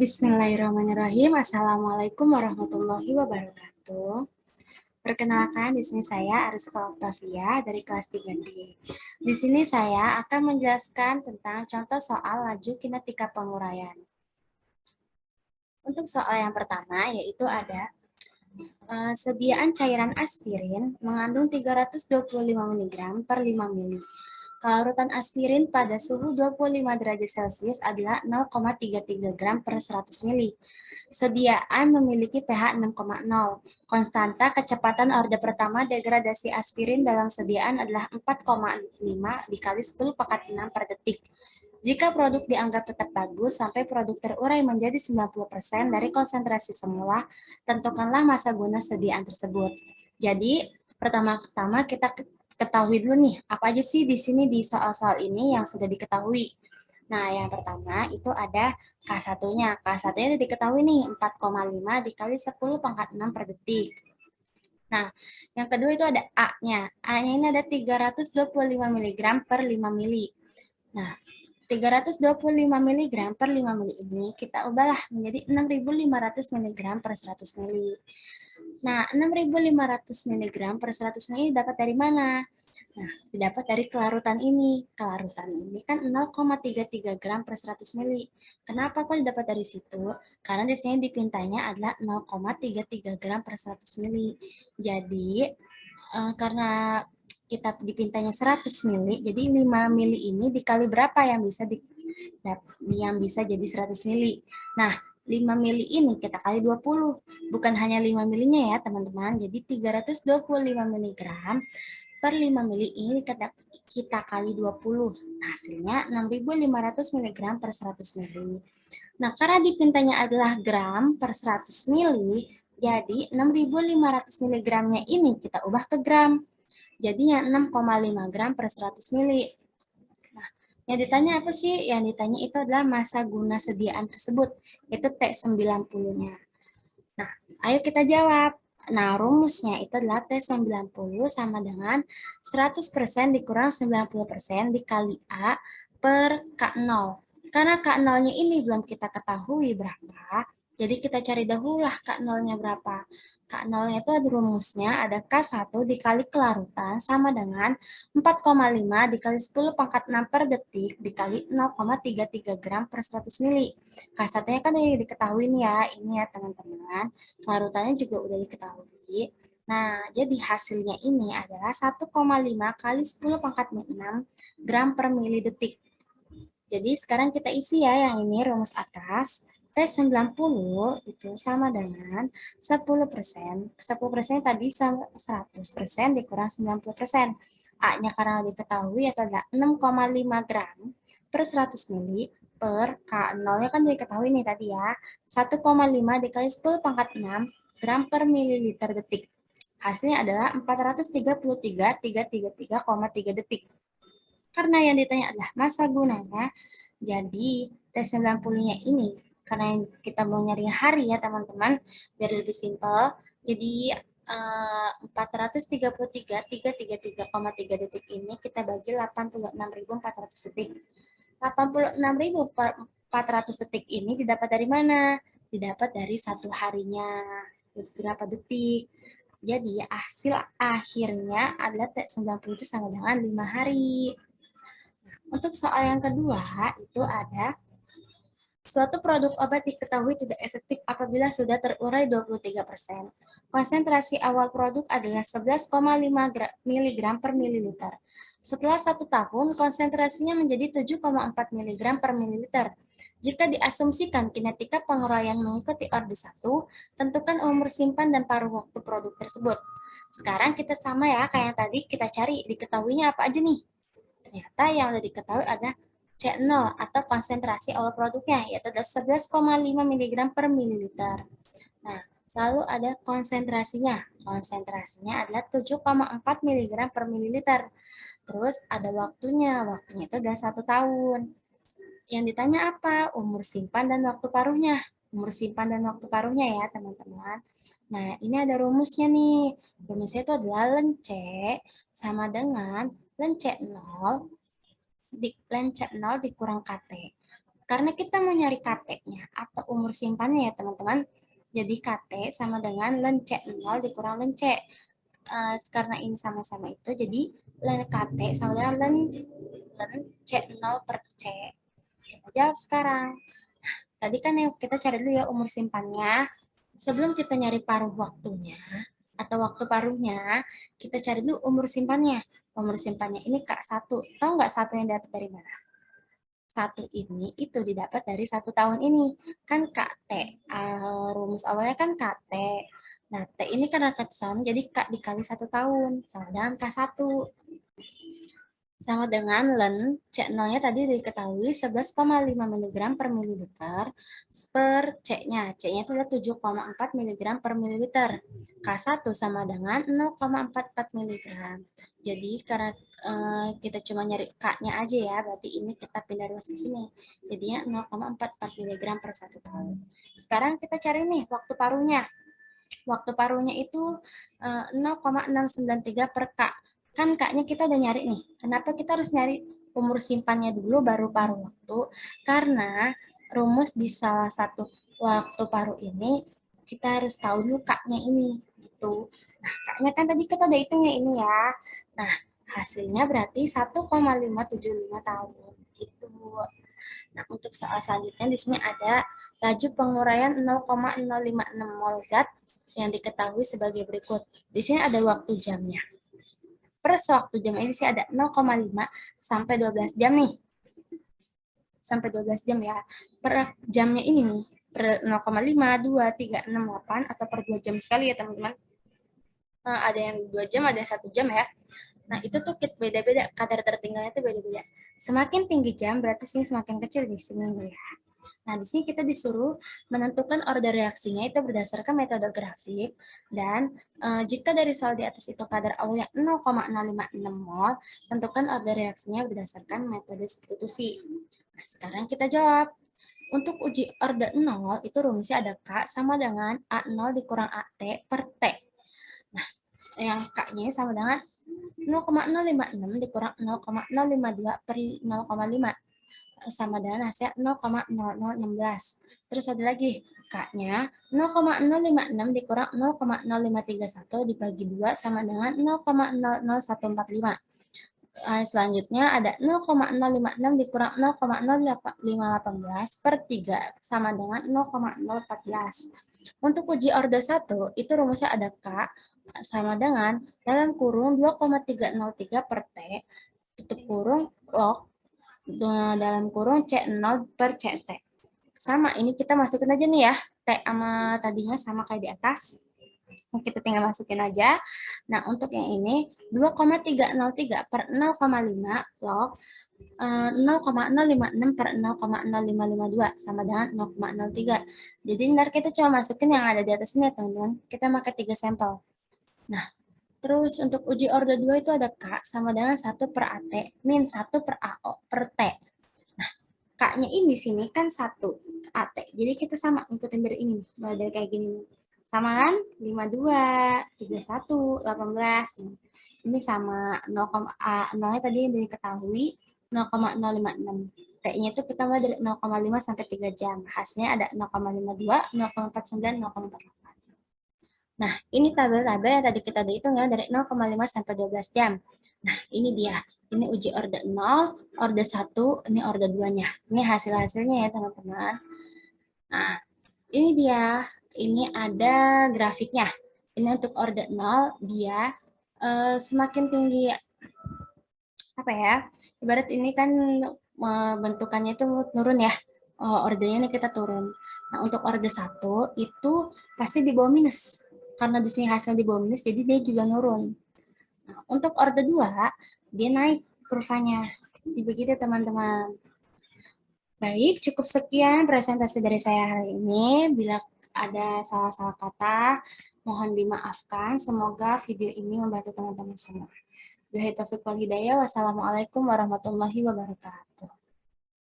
Bismillahirrahmanirrahim. Assalamualaikum warahmatullahi wabarakatuh. Perkenalkan, di sini saya Ariska Octavia dari kelas 3D. Di sini saya akan menjelaskan tentang contoh soal laju kinetika penguraian. Untuk soal yang pertama, yaitu ada sediaan cairan aspirin mengandung 325 mg per 5 ml. Kelarutan aspirin pada suhu 25 derajat Celcius adalah 0,33 gram per 100 ml. Sediaan memiliki pH 6,0. Konstanta kecepatan orde pertama degradasi aspirin dalam sediaan adalah 4,5 dikali 10 pangkat 6 per detik. Jika produk dianggap tetap bagus sampai produk terurai menjadi 90% dari konsentrasi semula, tentukanlah masa guna sediaan tersebut. Jadi, pertama-tama kita ketahui dulu nih, apa aja sih di sini di soal-soal ini yang sudah diketahui. Nah, yang pertama itu ada K1-nya. K1-nya sudah diketahui nih, 4,5 dikali 10 pangkat 6 per detik. Nah, yang kedua itu ada A-nya. A-nya ini ada 325 mg per 5 mili. Nah, 325 mg per 5 mili ini kita ubahlah menjadi 6.500 mg per 100 mili. Nah, 6.500 mg per 100 mili dapat dari mana? Nah, didapat dari kelarutan ini. Kelarutan ini kan 0,33 gram per 100 mili. Kenapa kok didapat dari situ? Karena di sini dipintanya adalah 0,33 gram per 100 mili. Jadi, karena kita dipintanya 100 mili, jadi 5 mili ini dikali berapa yang bisa jadi 100 mili. Nah, 5 mili ini kita kali 20. Bukan hanya 5 milinya ya, teman-teman. Jadi 325 mg per 5 mili ini kita kali 20. Hasilnya 6.500 mg per 100 mili. Nah, karena dipintanya adalah gram per 100 mili, jadi 6.500 mg-nya ini kita ubah ke gram. Jadinya 6,5 gram per 100 mili. Nah, yang ditanya apa sih? Yang ditanya itu adalah masa guna sediaan tersebut, itu T90-nya. Nah, ayo kita jawab. Nah, rumusnya itu adalah T90 sama dengan 100% dikurang 90% dikali A per K0. Karena K0-nya ini belum kita ketahui berapa, jadi kita cari dahulu lah K0-nya berapa. K0-nya itu ada rumusnya, ada K1 dikali kelarutan sama dengan 4,5 dikali 10 pangkat 6 per detik dikali 0,33 gram per 100 mili. K1-nya kan udah diketahui nih ya, ini ya teman-teman. Kelarutannya juga udah diketahui. Nah, jadi hasilnya ini adalah 1,5 kali 10 pangkat 6 gram per mili detik. Jadi sekarang kita isi ya yang ini rumus atas. T90 itu sama dengan 10%. 10% tadi 100% dikurang 90%. A-nya karena diketahui adalah 6,5 gram per 100 mili per K0-nya kan diketahui nih tadi ya. 1,5 dikali 10 pangkat 6 gram per mililiter detik. Hasilnya adalah 433,333,3 detik. Karena yang ditanya adalah masa gunanya, jadi T90-nya ini, karena kita mau nyari hari ya teman-teman, biar lebih simpel, jadi 433,333,3 detik ini kita bagi 86.400 detik. 86.400 detik ini didapat dari mana? Didapat dari satu harinya, berapa detik. Jadi hasil akhirnya adalah T90 itu sama dengan 5 hari. Untuk soal yang kedua, itu ada suatu produk obat diketahui tidak efektif apabila sudah terurai 23%. Konsentrasi awal produk adalah 11,5 mg per mililiter. Setelah 1 tahun, konsentrasinya menjadi 7,4 mg per mililiter. Jika diasumsikan kinetika penguraian mengikuti orde 1, tentukan umur simpan dan paruh waktu produk tersebut. Sekarang kita sama ya, kayak yang tadi kita cari diketahuinya apa aja nih. Ternyata yang sudah diketahui ada C0 atau konsentrasi awal produknya, yaitu ada 11,5 mg per mililiter. Nah, lalu ada konsentrasinya. Konsentrasinya adalah 7,4 mg per mililiter. Terus ada waktunya itu adalah 1 tahun. Yang ditanya apa? Umur simpan dan waktu paruhnya. Umur simpan dan waktu paruhnya ya, teman-teman. Nah, ini ada rumusnya nih. Rumusnya itu adalah len C sama dengan len C0 len C0 dikurang KT. Karena kita mau nyari KT-nya atau umur simpannya ya teman-teman. Jadi KT sama dengan len C0 dikurang len C. Karena ini sama-sama itu, jadi len KT sama dengan len C0 per C. Kita jawab sekarang. Tadi kan yang kita cari dulu ya umur simpannya. Sebelum kita nyari paruh waktunya atau waktu paruhnya, kita cari dulu umur simpannya. Umur simpannya ini K1. Tahu nggak satu yang dapat dari mana? Satu ini itu didapat dari 1 tahun ini. Kan KT, rumus awalnya kan KT. Nah, T ini karena kesan, jadi K dikali 1 tahun. Sama dengan K1. Sama dengan len, C0-nya tadi diketahui 11,5 mg per mililiter per C-nya. C-nya itu adalah 7,4 mg per mililiter. K1 sama dengan 0,44 mg. Jadi karena kita cuma nyari K-nya aja ya, berarti ini kita pindah ruas ke sini. Jadinya 0,44 mg per 1 tahun. Sekarang kita cari nih waktu paruhnya. Waktu paruhnya itu 0,693 per K. Kan K-nya kita udah nyari nih. Kenapa kita harus nyari umur simpannya dulu baru paruh waktu? Karena rumus di salah satu waktu paruh ini kita harus tahu dulu K-nya ini gitu. Nah, K-nya kan tadi kita udah hitungnya ini ya. Nah, hasilnya berarti 1,575 tahun gitu. Nah, untuk soal selanjutnya di sini ada laju penguraian 0,056 mol zat yang diketahui sebagai berikut. Di sini ada waktu jamnya. Per sewaktu jam ini sih ada 0,5 sampai 12 jam nih. Sampai 12 jam ya. Per jamnya ini nih, per 0,5, 2, 3, 6, 8, atau per 2 jam sekali ya teman-teman. Ada yang 2 jam, ada yang 1 jam ya. Nah, itu tuh beda-beda, kadar tertinggalnya tuh beda-beda. Semakin tinggi jam, berarti sini semakin kecil di sini ya. Nah, di sini kita disuruh menentukan order reaksinya itu berdasarkan metode grafik dan jika dari soal di atas itu kadar awalnya 0,056 mol, tentukan order reaksinya berdasarkan metode substitusi. Nah, sekarang kita jawab. Untuk uji order 0 itu rumusnya ada K sama dengan A0 dikurang AT per T. Nah, yang K-nya sama dengan 0,056 dikurang 0,052 per 0,5 sama dengan hasil 0,0016. Terus ada lagi, K-nya 0,056 dikurang 0,0531 dibagi 2 sama dengan 0,00145. Selanjutnya ada 0,056 dikurang 0,0518 per 3 sama dengan 0,014. Untuk uji order 1, itu rumusnya ada K sama dengan dalam kurung 2,303 per T, tutup kurung log dalam kurung C0 per CT. Sama, ini kita masukin aja nih ya. T sama tadinya sama kayak di atas. Kita tinggal masukin aja. Nah, untuk yang ini 2,303 per 0,5 log 0,056 per 0,0552 sama dengan 0,03. Jadi ntar kita cuma masukin yang ada di atas ini ya teman-teman. Kita pakai 3 sampel. Nah, terus untuk uji order 2 itu ada K sama dengan 1 per AT min 1 per AO per T. Nah, K-nya ini sini kan 1 AT. Jadi kita sama ngikutin dari ini. Mulai dari kayak gini. Sama kan? 52, 31, 18. Ini sama 0,nya tadi yang diketahui 0,056. T-nya itu kita mulai dari 0,5 sampai 3 jam. Hasilnya ada 0,52, 0,49, 0,48. Nah, ini tabel-tabel yang tadi kita hitung ya dari 0,5 sampai 12 jam. Nah, ini dia. Ini uji order 0, order 1, ini order 2-nya. Ini hasil-hasilnya ya, teman-teman. Nah, ini dia. Ini ada grafiknya. Ini untuk order 0, dia semakin tinggi apa ya? Ibarat ini kan bentukannya itu turun ya. Ordernya ini kita turun. Nah, untuk order 1 itu pasti di bawah minus. Karena di sini hasil di bawah minus, jadi dia juga nurun. Nah, untuk order 2, dia naik kurvanya. Jadi begitu teman-teman. Baik, cukup sekian presentasi dari saya hari ini. Bila ada salah-salah kata, mohon dimaafkan. Semoga video ini membantu teman-teman semua. Billahi taufiq wal hidayah. Wassalamualaikum warahmatullahi wabarakatuh.